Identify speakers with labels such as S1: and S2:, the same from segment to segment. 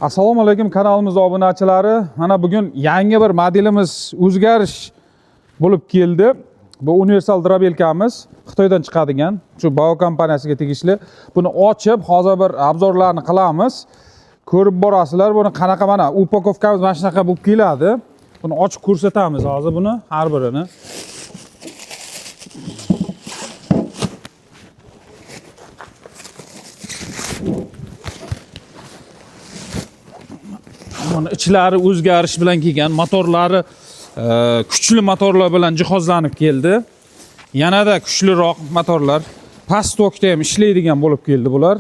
S1: Assalomu alaykum kanalimiz obunachilari. Mana bugun yangi bir modelimiz o'zgarish bo'lib keldi. Bu universal drabelkamiz Xitoydan chiqadigan, shu Bao kompaniyasiga tegishli. Buni ochib, hozir bir obzorlarni qilamiz. Ko'rib borasizlar, buni qanaqa mana upakovkamiz mana shunaqa bo'lib keladi. Buni ochib ko'rsatamiz hozir buni har birini. Mana ichlari o'zgarish bilan kelgan, motorlari kuchli motorlar bilan jihozlanib keldi. Yanada kuchliroq motorlar, past tokda ham ishlaydigan bo'lib keldi bular.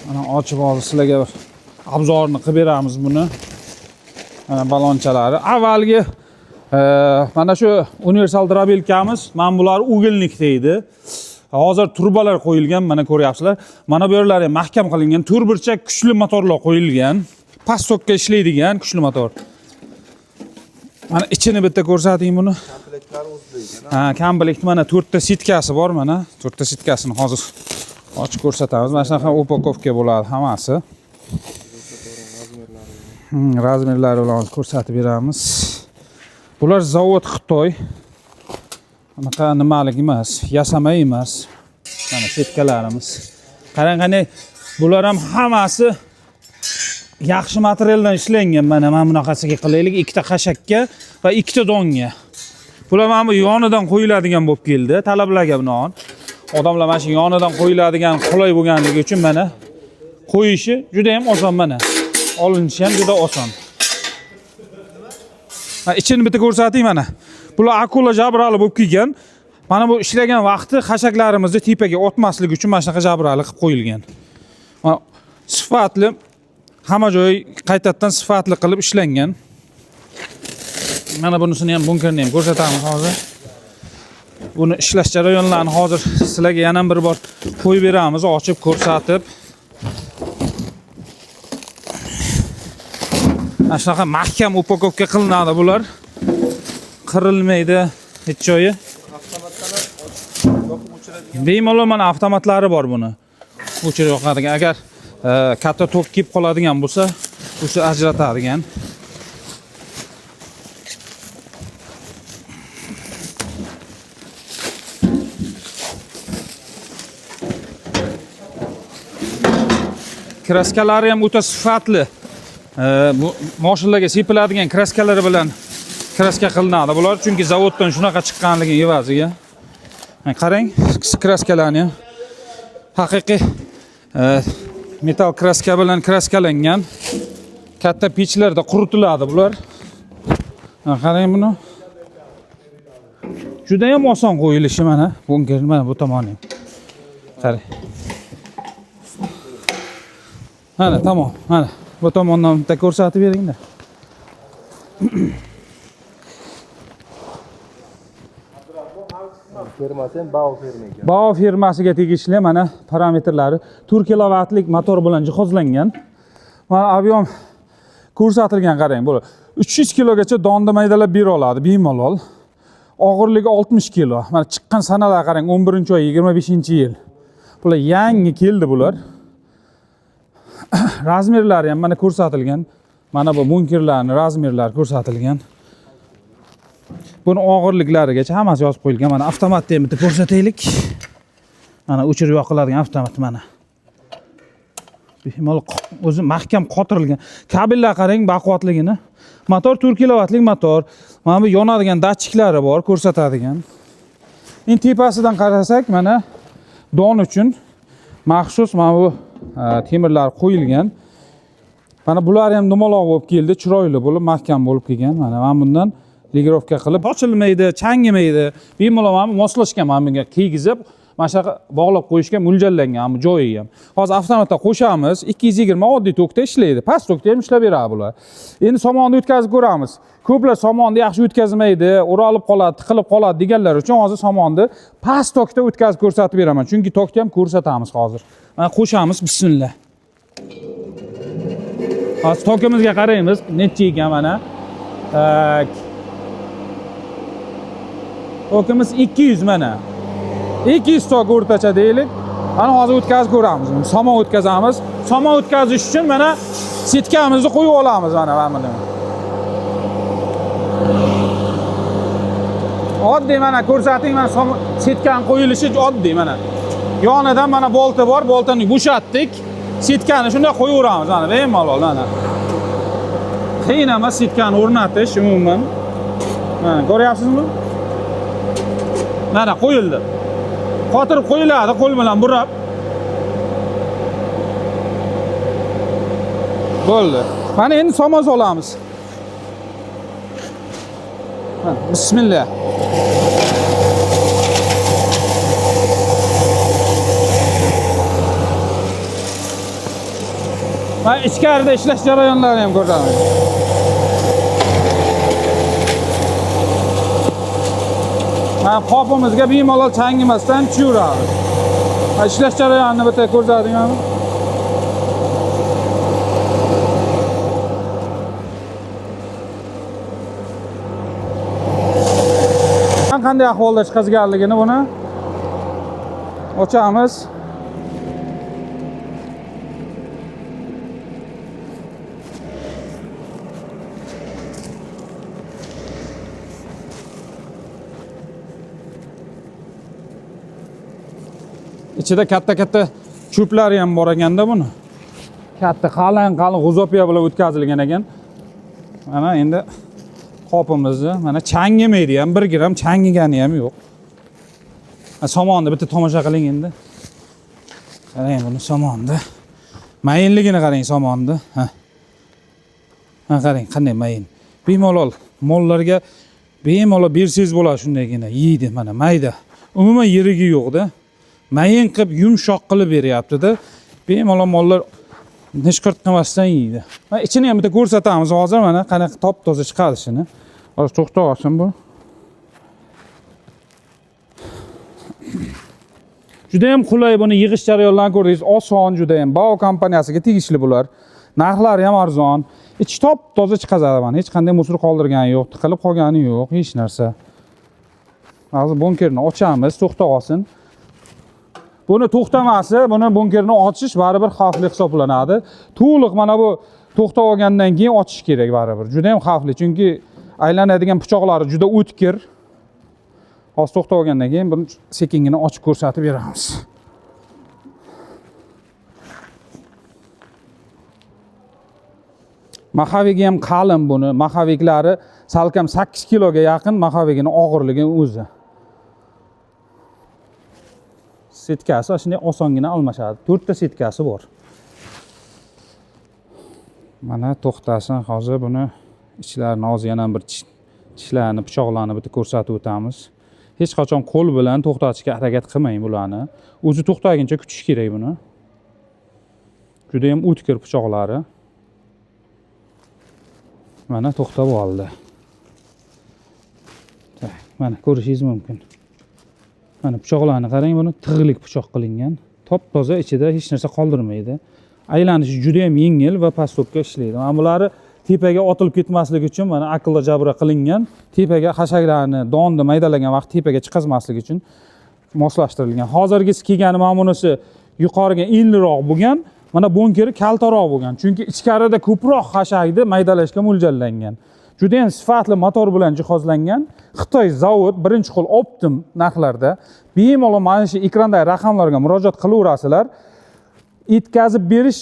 S1: Mana ochib hozir sizlarga bir obzorni qilib beramiz buni. Mana balonchalari. Avvalgi mana shu universal drabelkamiz, mana bular ugelnik deydi. Hozir turbalar qo'yilgan, mana ko'ryapsizlar. Mana bu yerlari ham mahkam qilingan, turburchak kuchli motorlar qo'yilgan. Past tokda ishlaydigan kuchli motor. Mana ichini bitta ko'rsating buni.
S2: Komplektlar o'zbek.
S1: Ha, komplekt mana 4 ta sitkasi bor mana. 4 ta sitkasini hozir ochib ko'rsatamiz. Mana shunaqa upakovka bo'ladi hammasi. Razmerlari bilan ko'rsatib beramiz. Bular zavod Xitoy. Anaqa nimalik emas, yasama emas. Mana sitkalarimiz. Qarang, bular ham hammasi yaxshi materialdan ishlangan. Mana bunaqasiga qilaylik, ikkita qashakka va ikkita donga. Bular mana bu yonidan qo'yiladigan bo'lib keldi, talablarga binoan. Odamlar mana shu yonidan qo'yiladigan qulay bo'lganligi uchun mana qo'yishi juda ham oson mana. Olinishi ham juda oson. Ha, ichini bitta ko'rsating mana. Bular akula jabrali bo'lib kelgan. Mana bu ishlagan vaqti xashaklarimizni tepaga o'tmasligi uchun mana shunaqa jabrali qilib qo'yilgan. Mana sifatli hamma joy qaytadan sifatli qilib ishlangan. Mana bunisini ham bunkerni ham ko'rsatamiz hozir. Buni ishlash jarayonlarini hozir sizlarga yana bir bor qo'yib beramiz, ochib ko'rsatib. Mana shunaqa mahkam upakovka qilinadi bular. Qirilmaydi hech joyi.
S2: Avtomatlar yoqib o'chiradigan.
S1: Bemalol mana avtomatlari bor buni. O'chirib yoqadigan. Agar katta tok kelib qoladigan bo'lsa, o'sha ajratadigan. Kraskalari ham o'ta sifatli. Bu mashinalarga sepiladigan kraskalari bilan kraska qilinadi bular, chunki zavoddan shunaqa chiqqanligi evaziga. Qarang, kraskalarni ham haqiqiy metal kraska bilan kraskalangan. Katta pechlarda quritiladi bular. Qarang buni. Juda ham oson qo'yilishi mana. Bunker mana bu tomoni. Qarang. Mana tamom. Mana bu tomondan bitta ko'rsatib beringda.
S2: Firmasi Bao firmasi.
S1: Bao firmasiga tegishli mana parametrlari 4 kilovatlik motor bilan jihozlangan. Mana avion ko'rsatilgan, qarang, bu 300 kilogacha donni maydalab bera oladi bemalol. Og'irligi 60 kilo. Mana chiqqan sanalar qarang, 11-oy 25-yil. Bular yangi keldi bular. Razmerlari ham mana ko'rsatilgan. Mana bu bunkerlarning razmerlari ko'rsatilgan. Buni og'irliklarigacha hammasi yozib qo'yilgan. Mana avtomatni ham bitta ko'rsataylik. Mana o'chirib yoqiladigan avtomat mana. Bemalol o'zi mahkam qotirilgan. Kabellar qarang baquvvatligini. Motor 4 kilovatlik motor. Mana bu yonadigan datchiklari bor, ko'rsatadigan. Endi tepasidan qarasak, mana don uchun maxsus mana bu temirlar qo'yilgan. Mana bular ham dumaloq bo'lib keldi, chiroyli bo'lib, mahkam bo'lib kelgan. Mana bundan legirovka qilib ochilmaydi, changimaydi. Bemalol ham moslashgan, mana bunga kiygizib, mana shunaqa bog'lab qo'yishga mo'ljallangan bu joyi ham. Hozir avtomatda qo'shamiz, 220 oddiy tokda ishlaydi. Past tokda ham ishlab beradi bular. Endi somonni o'tkazib ko'ramiz. Ko'plar somonni yaxshi o'tkazmaydi, o'ralib qoladi, tiqilib qoladi deganlar uchun hozir somonni past tokda o'tkazib ko'rsatib beraman. Chunki tokda ham ko'rsatamiz hozir. Mana qo'shamiz, bismillah. Hozir tokimizga qaraymiz, necha ekan mana. Tak. Tokimiz 200 mana. 200 tok o'rtacha deylik. Mana hozir o'tkazib ko'ramiz. Somon o'tkazamiz. Somon o'tkazish uchun mana Sitkamizni qo'yib olamiz mana buni. Oddiy mana ko'rsating, mana sitkani qo'yilishi oddiy mana. Yonidan mana bolta bor, boltani bo'shatdik. Sitkani shunday qo'yaveramiz mana bemalol mana. Qiyin emas sitkani o'rnatish umuman. Mana ko'ryapsizmi? Mana qo'yildi. Qotirib qo'yiladi qo'l bilan burab. Bo'ldi. Mana endi somon solamiz. Bismillah. Mana ichkarida ishlash jarayonlarini ham ko'rsataman. Mana qopimizga bemalol changimasdan tushaveramiz. Ishlash jarayonini bitta ko'rsatingmi? Qanday ahvolda chiqazganligini buni ochamiz. Ichida katta cho'plari ham bor ekanda buni. Katta qalin g'uzopiya bilan o'tkazilgan ekan. Mana endi qopimizni mana changimaydi ham, 1 gram changigani ham yo'q. Somonni bitta tomosha qiling endi. Qarang buni somonni. Mayinligini qarang somonni. Ha, qarang qanday mayin. Bemalol mollarga bemalol bersangiz bo'ladi shundagina yeydi mana mayda. Umuman yirigi yo'q-da. Mayin qilib yumshoq qilib beryapti-da. Bemalol mollar nishqirt qilmasdan yeydi. Mana ichini ham bitta ko'rsatamiz hozir mana qanaqa top-toza chiqarishini. Hozir to'xtab olsin bu. Juda ham qulay, buni yig'ish jarayonlarini ko'rdingiz, oson juda ham. Bao kompaniyasiga tegishli bular. Narxlari ham arzon. Ichi top-toza chiqazadi mana. Hech qanday musor qoldirgani yo'q, tiqilib qolgani yo'q, hech narsa. Hozir bunkerni ochamiz, to'xtab olsin. Buni to'xtamasi, buni bunkerni ochish baribir xavfli hisoblanadi. To'liq mana bu to'xtab olgandan keyin ochish kerak baribir. Juda ham xavfli, chunki aylanadigan pichoqlari juda o'tkir. Hozir to'xtab olgandan keyin buni sekingina ochib ko'rsatib beramiz. Maxavigi ham qalin buni. Maxaviklari salkam 8 kiloga yaqin maxavigini og'irligi o'zi. Setkasi shunday osongina almashadi. 4 ta setkasi bor. Mana to'xtasin, hozir buni ichlarini hozir yana bir tishlarni, pichoqlarni bitta ko'rsatib o'tamiz. Hech qachon qo'l bilan to'xtatishga harakat qilmang bularni. O'zi to'xtaguncha kutish kerak buni. Juda ham o'tkir pichoqlari. Mana to'xtab oldi. Mana ko'rishingiz mumkin. Mana pichoqlarni qarang, buni tig'lik pichoq qilingan. Top-toza, ichida hech narsa qoldirmaydi. Aylanishi juda ham yengil va pastobga ishlaydi. Mana bularni tepaga otilib ketmasligi uchun mana aqlli jabra qilingan. Tepaga xashaklarni, donni maydalagan vaqt tepaga chiqazmasligi uchun moslashtirilgan. Hozirgisi kelgani mana bunisi yuqoriga enliroq bo'lgan, mana bunkeri kaltaroq bo'lgan. Chunki ichkarida ko'proq xashakni maydalashga mo'ljallangan. Juda ham sifatli motor bilan jihozlangan. Xitoy zavod birinchi qo'l optim narxlarda. Bemalol mana shu ekrandagi raqamlarga murojaat qilaverasizlar. Yetkazib berish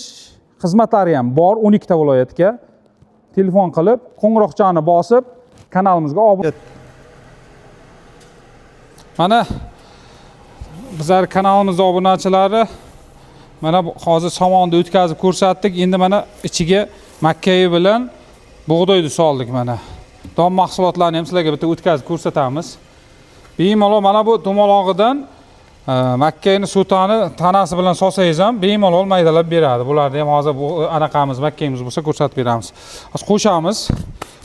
S1: xizmatlari ham bor 12 ta viloyatga. Telefon qilib, qo'ng'iroqchani bosib, kanalimizga obuna. Mana bizlar kanalimiz obunachilari mana hozir somonni o'tkazib ko'rsatdik. Endi mana ichiga makkayi bilan bug'doyni soldik mana. Don mahsulotlarni ham sizlarga bitta o'tkazib ko'rsatamiz. Bemalol mana bu to'molog'idan makkayni sutani tanasi bilan solsangiz ham bemalol maydalab beradi. Bularni ham hozir bu anaqamiz makkayimiz bo'lsa ko'rsatib beramiz. Hozir qo'shamiz.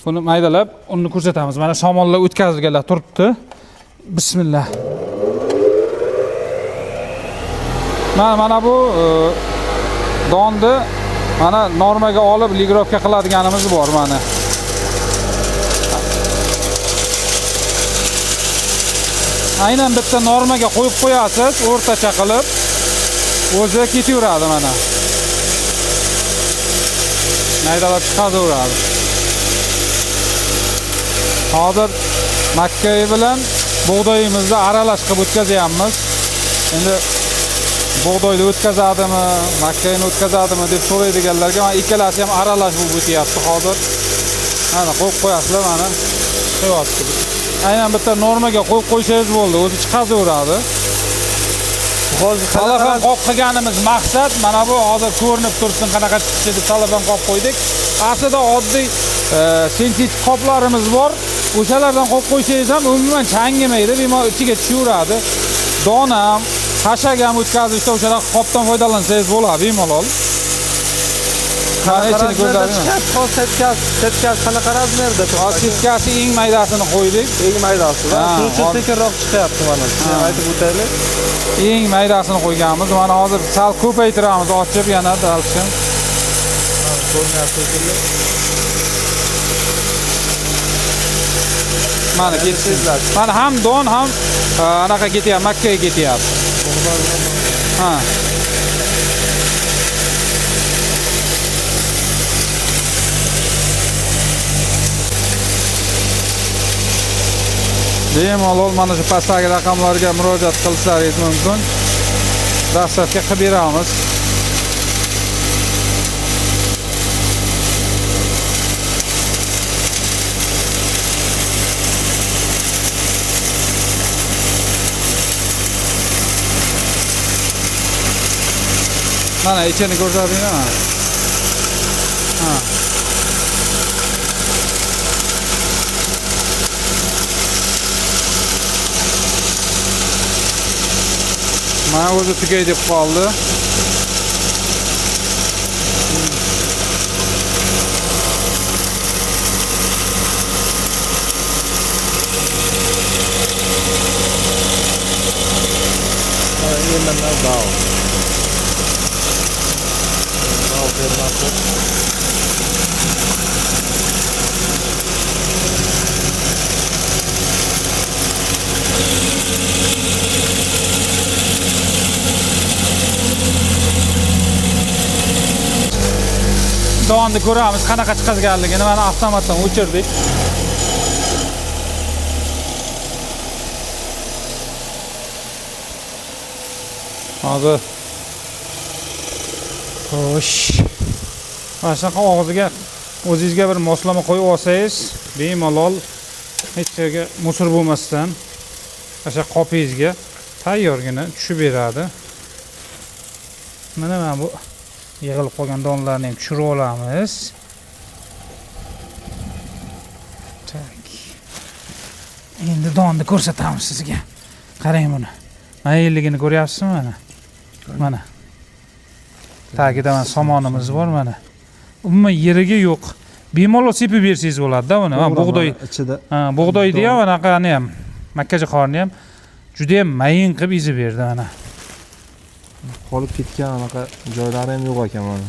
S1: Buni maydalab, uni ko'rsatamiz. Mana somonlar o'tkazilganlar turibdi. Bismillah. Mana bu donni mana normaga olib ligirovka qiladiganimiz bor mana. Aynan bitta normaga qo'yib qo'yasiz, o'rtacha qilib o'zi ketaveradi mana. maydalab chiqazaveradi. Hozir makkay bilan bug'doyimizni aralash qilib o'tkazyapmiz. Endi bug'doyni o'tkazadimi, makkayni o'tkazadimi deb so'raydiganlarga men ikkalasi ham aralash bo'lib o'tyapti hozir. Mana qo'yib qo'yasizlar, mana chiqyapti. Aynan bitta normaga qo'yib qo'ysangiz bo'ldi, o'zi chiqazaveradi.
S2: Hozir
S1: Salafan qop qilganimiz maqsad mana bu, hozir ko'rinib tursin qanaqa chiqishi deb salafan qop qo'ydik. Aslida oddiy sensitiv qoplarimiz bor. O'shalardan qo'yib qo'ysangiz ham umuman changimaydi, bemalol ichiga tushaveradi. Dona ham, xashak ham o'tkazishda o'shalar qopdan foydalansangiz bo'ladi bemalol. Qara ichini ko'rsating.
S2: setkasi qanaqa razmerda?
S1: Setkasi eng maydasini qo'ydik.
S2: Eng maydasi. Shuning uchun sekinroq chiqyapti mana. Siz aytib o'taylik.
S1: Eng maydasini qo'yganmiz. Mana hozir sal ko'paytiramiz, ochib yana dalshin.
S2: Ko'rinyapti shekilli.
S1: Mana ketsizlar. Mana ham don ham anaqa ketyapti, Makkaga ketyapti. Ha. Bemalol mana shu pastdagi raqamlarga murojaat qilishlaringiz mumkin. Dastlabki qilib beramiz. Mana ichini ko'rsatinglar. Ha. Mana o'zi tugay deb qoldi.
S2: Endi bau. Bau fermasi.
S1: Donni ko'ramiz qanaqa chiqazganligini. Mana avtomatdan o'chirdik. Hozir xo'sh. Mana shunaqa og'ziga o'zingizga bir moslama qo'yib olsangiz, bemalol hech joyga musor bo'lmasdan o'sha qopingizga tayyorgina tushib beradi. Mana bu yig'ilib qolgan donlarni ham tushirib olamiz. Tak. Endi donni ko'rsatamiz sizga. Qarang buni. Mayilligini ko'ryapsizmi mana? Mana. Tagida mana somonimiz bor mana. Umuman yeriga yo'q. Bemalol sepib bersangiz bo'ladi-da buni. Mana bug'doy ichida. Ha, bug'doyni ham anaqani ham, makkajo'xorini ham juda ham mayin qilib ezib berdi mana.
S2: Qolib ketgan anaqa joylari ham yo'q ekan mana.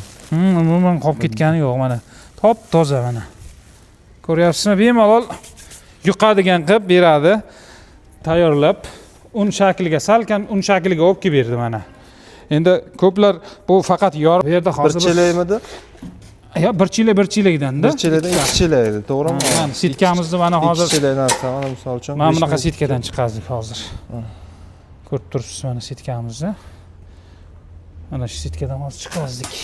S1: Umuman qolib ketgani yo'q mana. Top toza mana. Ko'ryapsizmi? Bemalol yuqadigan qilib beradi. Tayyorlab un shakliga, salkam un shakliga olib kelib berdi mana. Endi ko'plar bu faqat yorib bu yerda hozir
S2: 1 chilaymidi?
S1: Yo, 1 chilak-da.
S2: 1 chilakdan 2 chilak edi, to'g'rimi?
S1: Mana sitkamizni mana hozir
S2: 2 chilak narsa, mana misol uchun.
S1: mana bunaqa sitkadan chiqazdik hozir. Ko'rib turibsiz mana sitkamizni. Mana shu sitkadan hozir chiqazdik.